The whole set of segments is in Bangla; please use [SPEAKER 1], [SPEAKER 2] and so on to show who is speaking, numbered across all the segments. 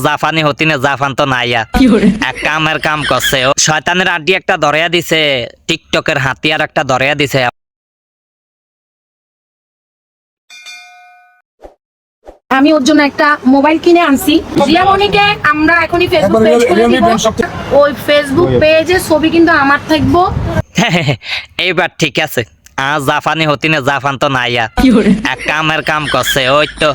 [SPEAKER 1] জাফানি হতি না, জাফান তো নাইয়া এক কামের কাম করছে। ও শয়তানের আড্ডি একটা ধরিয়া দিছে, টিকটকের হাতিয়ার একটা ধরিয়া দিছে।
[SPEAKER 2] আমি ওর জন্য একটা মোবাইল কিনে আনছি। রিয়ামণিকে আমরা এখনই ফেসবুক পেজ খুলে দিব। ওই ফেসবুক পেজে ছবি কিন্তু আমার থাকবো।
[SPEAKER 1] এইবার ঠিক আছে। জাফানি হতি না, জাফান তো নাইয়া এক কামের কাম করছে। ওই তো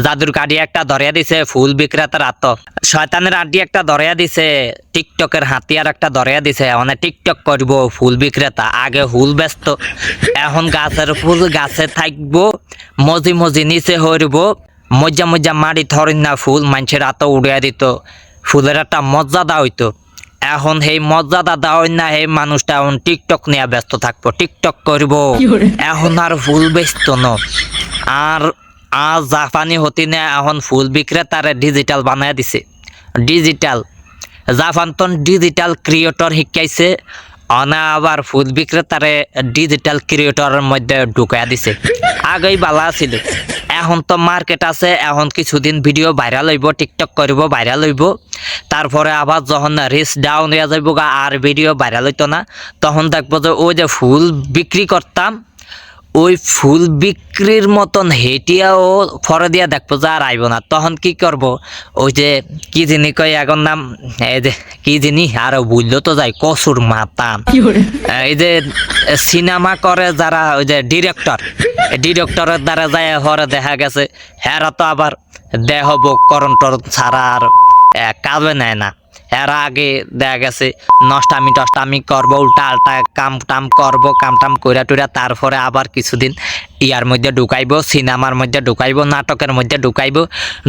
[SPEAKER 1] জাদুর কাঠি একটা ধরিয়া দিছে, ফুল বিক্রেতার আত শয়তানের আড্ডি একটা ধরিয়া দিছে, টিকটকের হাতিয়ার একটা ধরিয়া দিছে। মানে টিকটক করব ফুল বিক্রেতা। আগে ফুল ব্যস্ত, এখন গাছের ফুল গাছে থাকবো, মজি মজি নিচে হইব, মজ্জা মজ্জা মারি ধরেন না ফুল মানুষের আত উড়িয়া দিত, ফুলের একটা মর্যাদা হইতো। এখন সেই মর্যাদা দেওয়ার না, সেই মানুষটা এখন টিকটক নিয়ে ব্যস্ত থাকবো, টিকটক করব। এখন আর ফুল ব্যস্ত ন। আর জাপানি হতি না, এখন ফুল বিক্রেতারে ডিজিটাল বানায় দিছে। ডিজিটাল জাপান তো ডিজিটাল ক্রিয়েটর শিখাইছে, অনা আবার ফুল বিক্রেতারে ডিজিটাল ক্রিয়েটরের মধ্যে ঢুকাইয়া দিছে। আগেই বালা ছিল, এখন তো মার্কেট আছে। এখন কিছুদিন ভিডিও ভাইরাল হইব, টিকটক করব, ভাইরাল হইব। তারপরে আবার যখন রিচ ডাউন হয়ে যাইব আর ভিডিও ভাইরাল হইতো না, তখন দেখবো যে ওই যে ফুল বিক্রি করতাম, ওই ফুল বিক্রির মতন হেটিয়াও ফরে দিয়া দেখবো যে আর আইব না। তখন কি করব, ওই যে কি জিনি কই এখন নাম, এই যে কি জিনি আরো বুঝলো তো যাই, কসুর মাথা। এই যে সিনেমা করে যারা, ওই যে ডিরেক্টরের দ্বারা যায় হরে দেখা গেছে হেরা তো আবার দেহ করণ টরণ ছাড়া আর কাজে নেয় না। এরা আগে দেখা গেছে নষ্টামি করবো, উল্টা আল্টা কাম টাম করবো, কাম টাম কইরা টুইরা তারপরে আবার কিছুদিন ইয়ার মধ্যে ঢুকাইবো, সিনেমার মধ্যে ঢুকাইবো, নাটকের মধ্যে ঢুকাইবো,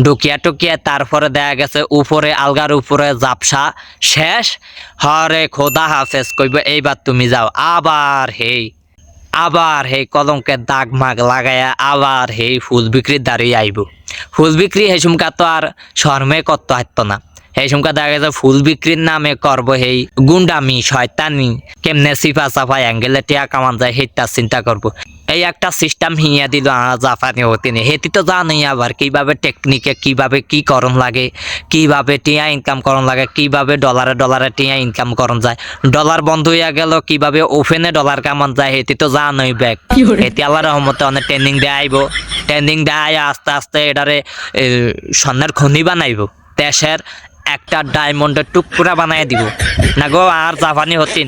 [SPEAKER 1] ঢুকিয়া দেখা গেছে উপরে আলগার উপরে জাপসা শেষ, হরে খোদা হাফেজ কইব, এইবার তুমি যাও। আবার হেই কলঙ্কের দাগ মাগ লাগাইয়া আবার হেই ফুল বিক্রির দাঁড়িয়ে আইব। ফুল বিক্রি হেসুমকা তো আর শর্মে করতে হাঁটতো না। এই সময় দেখা গেছে ফুল বিক্রির নামে করবো হেই গুন্ডামি শয়তানি, কেমনে সিফা সাফা অ্যাঙ্গেলে টিয়া কামান যায় হেটা চিন্তা করবো। এই একটা সিস্টেম হিয়া দিল জাপানি হতিনি। হেতি তো জানেই আবার কিভাবে টেকনিকে কিভাবে কি করণ লাগে, কিভাবে টিয়া ইনকাম করণ লাগে, কিভাবে ডলারে টিয়া ইনকাম করণ যায়। ডলার বন্ধ হইয়া গেল, কিভাবে ওপেনে ডলার কামান যায়, হেতি তো জানোই ব্যাগ। হেতি আল্লাহ রহমতে অনেক ট্রেনিং দেয় আইব, ট্রেনিং দেয় আস্তে আস্তে এটারে স্বর্ণের খনি বানাইব, দেশের একটা ডায়মন্ডের টুকরা বানাই দিব না গো। আর জাপানি হতিন